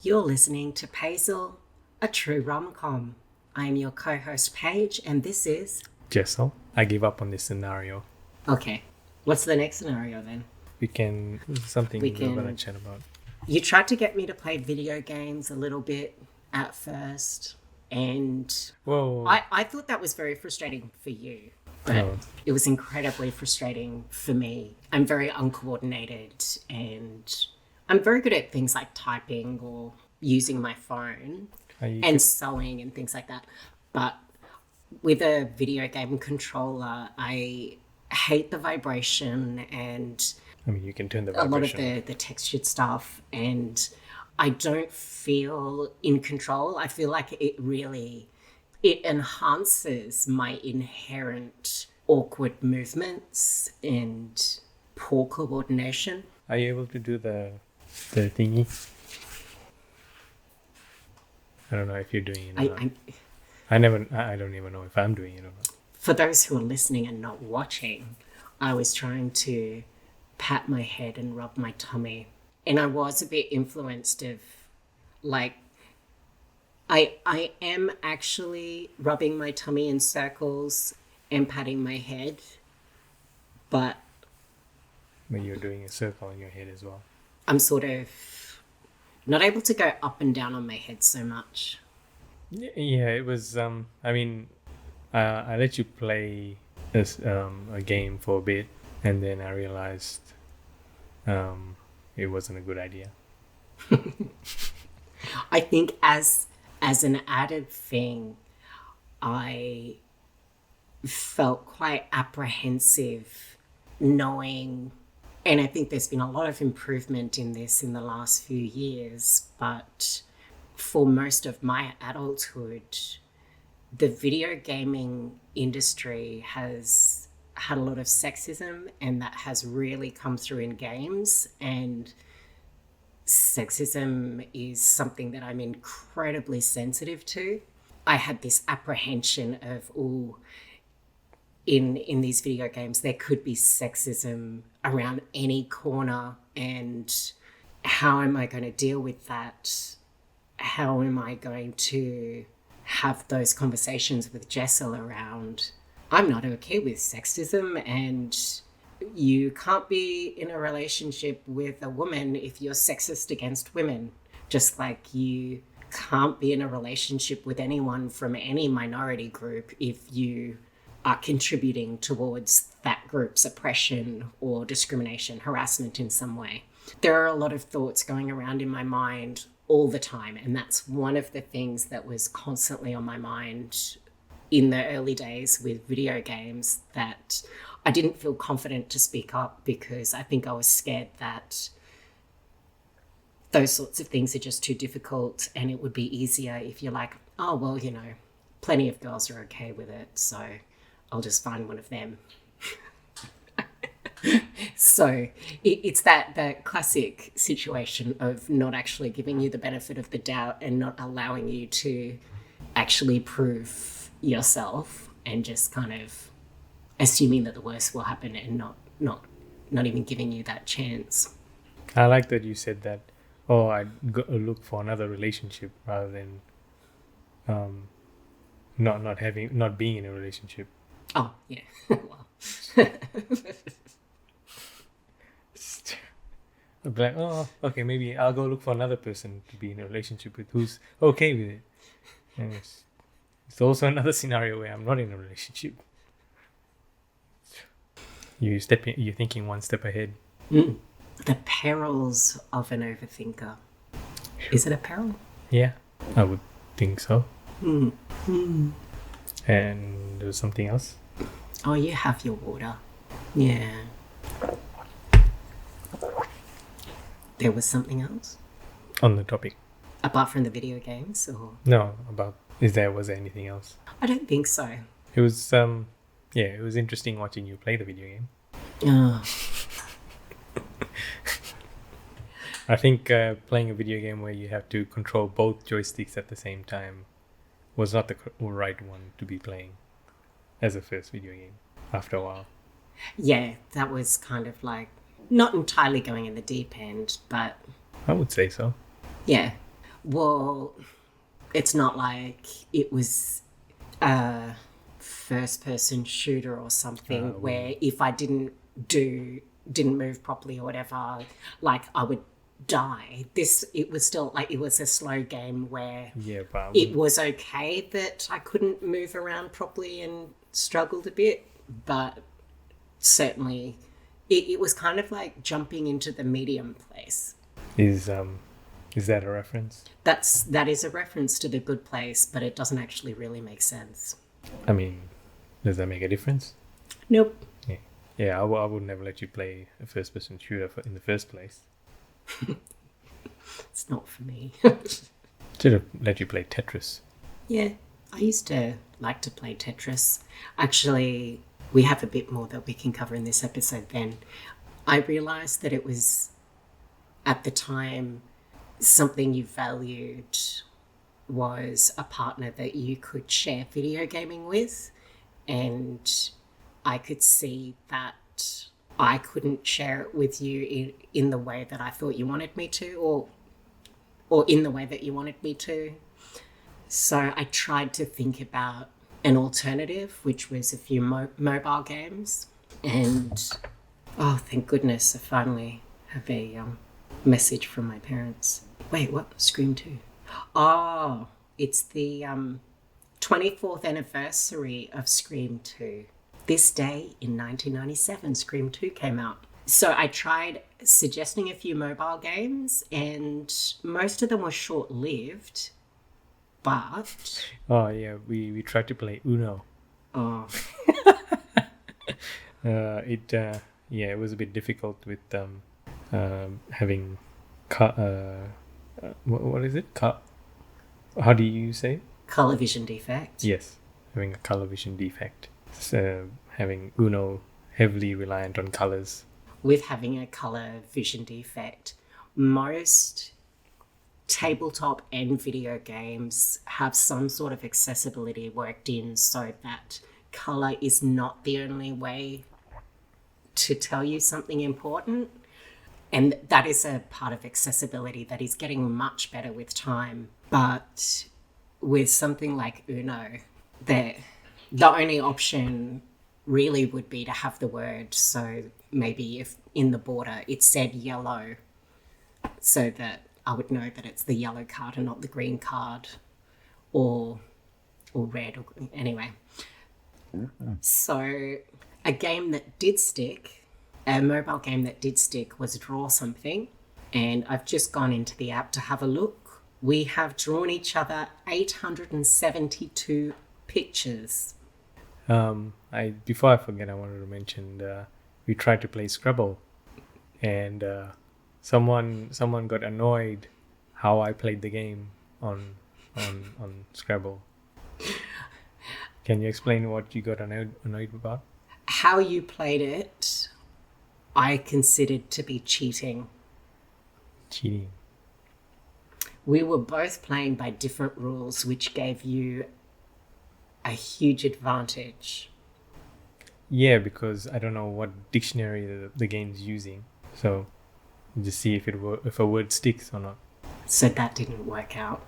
You're listening to Paisal, a true RomCom. I am your co-host Paige, and this is... Jessal, I give up on this scenario. Okay, what's the next scenario then? We're gonna chat about. You tried to get me to play video games a little bit at first, and Whoa. I thought that was very frustrating for you, but it was incredibly frustrating for me. I'm very uncoordinated, and I'm very good at things like typing or using my phone and sewing and things like that. But with a video game controller, I hate the vibration and you can turn the a lot vibration. of the textured stuff, and I don't feel in control. I feel like it enhances my inherent awkward movements and poor coordination. Are you able to do the thingy? I don't know if you're doing it or not. I don't even know if I'm doing it or not. For those who are listening and not watching, I was trying to pat my head and rub my tummy. And I was a bit influenced of, like, I am actually rubbing my tummy in circles and patting my head, but you're doing a circle in your head as well. I'm sort of not able to go up and down on my head so much. Yeah, it was. I let you play this a game for a bit, and then I realized it wasn't a good idea. I think as an added thing, I felt quite apprehensive knowing, and I think there's been a lot of improvement in this in the last few years, but for most of my adulthood, the video gaming industry has had a lot of sexism, and that has really come through in games. And sexism is something that I'm incredibly sensitive to. I had this apprehension of, in these video games, there could be sexism around any corner, and how am I going to deal with that? How am I going to have those conversations with Jessal around, I'm not okay with sexism, and you can't be in a relationship with a woman if you're sexist against women, just like you can't be in a relationship with anyone from any minority group if you are contributing towards that group's oppression or discrimination, harassment in some way. There are a lot of thoughts going around in my mind all the time, and that's one of the things that was constantly on my mind in the early days with video games, that I didn't feel confident to speak up because I think I was scared that those sorts of things are just too difficult, and it would be easier if you're like, oh, well, plenty of girls are okay with it, so I'll just find one of them. So it's that classic situation of not actually giving you the benefit of the doubt and not allowing you to actually prove yourself, and just kind of assuming that the worst will happen and not even giving you that chance. I like that you said that. I'd go look for another relationship rather than not being in a relationship. Oh yeah. Well. I'd be like, okay, maybe I'll go look for another person to be in a relationship with who's okay with it. And it's also another scenario where I'm not in a relationship. You're thinking one step ahead. The perils of an overthinker. Is it a peril? Yeah, I would think so. And there's something else. Oh, you have your water. Yeah. There was something else? On the topic. Apart from the video games? Or no, was there anything else? I don't think so. It was, it was interesting watching you play the video game. Oh. I think playing a video game where you have to control both joysticks at the same time was not the right one to be playing as a first video game after a while. Yeah, that was kind of like not entirely going in the deep end, but I would say so. Yeah. Well, it's not like it was a first-person shooter or something where if I didn't move properly or whatever, like I would die. It was still like it was a slow game where but it was okay that I couldn't move around properly and struggled a bit, but certainly it was kind of like jumping into the medium place. Is that a reference? That is a reference to The Good Place, but it doesn't actually really make sense. I mean, does that make a difference? Nope. Yeah, I would never let you play a first-person shooter in the first place. It's not for me. Should have let you play Tetris. Yeah, I used to like to play Tetris. Actually, we have a bit more that we can cover in this episode then. I realised that it was, at the time, something you valued was a partner that you could share video gaming with, and I could see that I couldn't share it with you in the way that I thought you wanted me to, or in the way that you wanted me to. So I tried to think about an alternative, which was a few mobile games. And, oh, thank goodness, I finally have a message from my parents. Wait, what? Scream 2? Oh, it's the 24th anniversary of Scream 2. This day in 1997, Scream 2 came out. So I tried suggesting a few mobile games, and most of them were short-lived, but... Oh, yeah, we tried to play Uno. Oh. It was a bit difficult with having... what is it? How do you say it? Color vision defect. Yes, having a color vision defect. So having Uno heavily reliant on colors. With having a color vision defect, most tabletop and video games have some sort of accessibility worked in so that color is not the only way to tell you something important. And that is a part of accessibility that is getting much better with time. But with something like Uno, the only option really would be to have the word. So maybe if in the border it said yellow, so that I would know that it's the yellow card and not the green card, or red, or anyway. So a game that did stick, a mobile game that did stick, was Draw Something. And I've just gone into the app to have a look. We have drawn each other 872 pictures. Before I forget, I wanted to mention we tried to play Scrabble, and someone got annoyed how I played the game on Scrabble. Can you explain what you got annoyed about? How you played it, I considered to be cheating. Cheating. We were both playing by different rules, which gave you a huge advantage. Yeah, because I don't know what dictionary the game's using, so just see if a word sticks or not. So that didn't work out.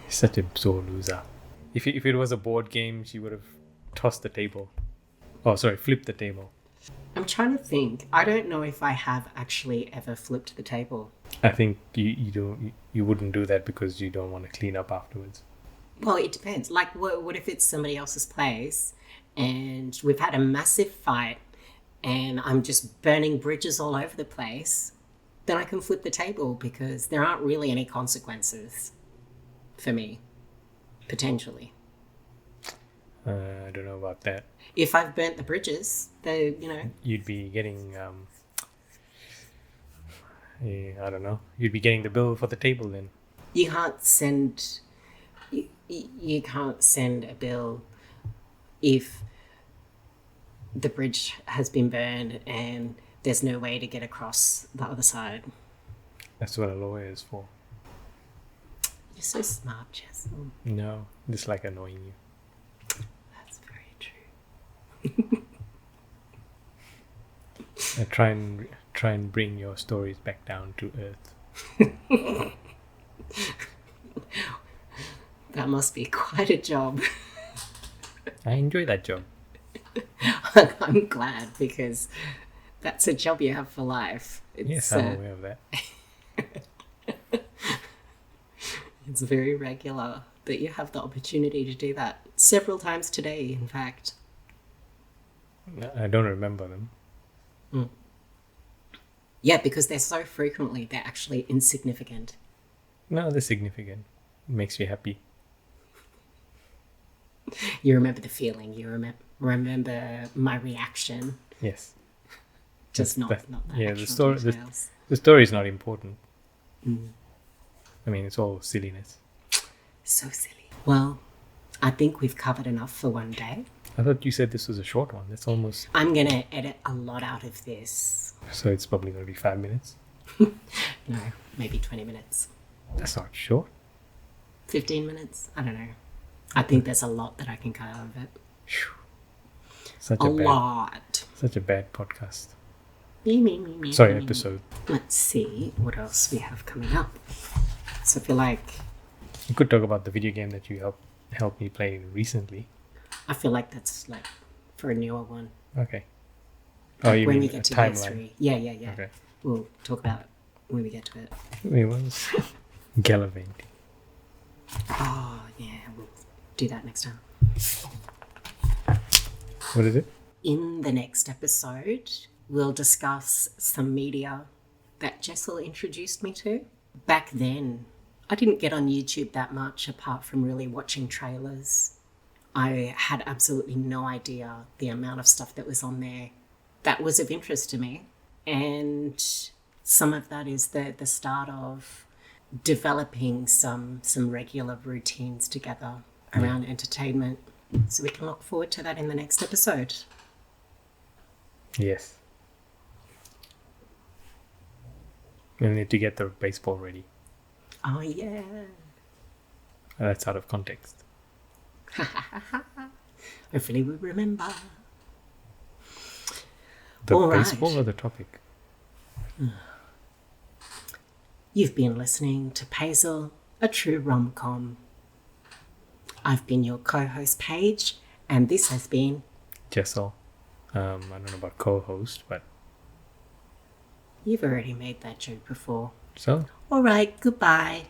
Such a sore loser. If it was a board game, she would have tossed the table. Oh, sorry, flipped the table. I'm trying to think. I don't know if I have actually ever flipped the table. I think you wouldn't do that because you don't want to clean up afterwards. Well, it depends. Like, what if it's somebody else's place and we've had a massive fight and I'm just burning bridges all over the place? Then I can flip the table because there aren't really any consequences for me, potentially. I don't know about that. If I've burnt the bridges, you'd be getting I don't know. You'd be getting the bill for the table then. You can't send a bill if the bridge has been burned and there's no way to get across the other side. That's what a lawyer is for. You're so smart, Jessal. No, just like annoying you. That's very true. I try and bring your stories back down to earth. That must be quite a job. I enjoy that job. I'm glad, because that's a job you have for life. Yes, I'm aware of that. It's very regular that you have the opportunity to do that. Several times today, in fact. I don't remember them. Yeah, because they're so frequently, they're actually insignificant. No, they're significant. It makes you happy. You remember the feeling. You remember my reaction. Yes. Just not the yeah, actual details. the story is not important. I mean, it's all silliness. So silly. Well, I think we've covered enough for one day. I thought you said this was a short one. That's almost... I'm going to edit a lot out of this. So it's probably going to be 5 minutes? No, maybe 20 minutes. That's not short. 15 minutes? I don't know. I think there's a lot that I can cut out of it. Such a lot. Such a bad podcast. Me. Sorry, episode. Let's see what else we have coming up. So I feel like... You could talk about the video game that you helped me play recently. I feel like that's like for a newer one. Okay. Oh, you when mean we get to timeline? Yeah. Okay. We'll talk about it when we get to it. It was gallivanting. Oh, yeah. We'll do that next time. What is it? In the next episode, we'll discuss some media that Jessal introduced me to. Back then, I didn't get on YouTube that much apart from really watching trailers. I had absolutely no idea the amount of stuff that was on there that was of interest to me. And some of that is the start of developing some regular routines together around entertainment. So we can look forward to that in the next episode. Yes. We'll need to get the baseball ready. Oh, yeah. That's out of context. Hopefully we remember. The All baseball right. or the topic? You've been listening to Paisal, a true RomCom. I've been your co-host, Paige, and this has been... Jessal. I don't know about co-host, but... You've already made that joke before. So? All right, goodbye.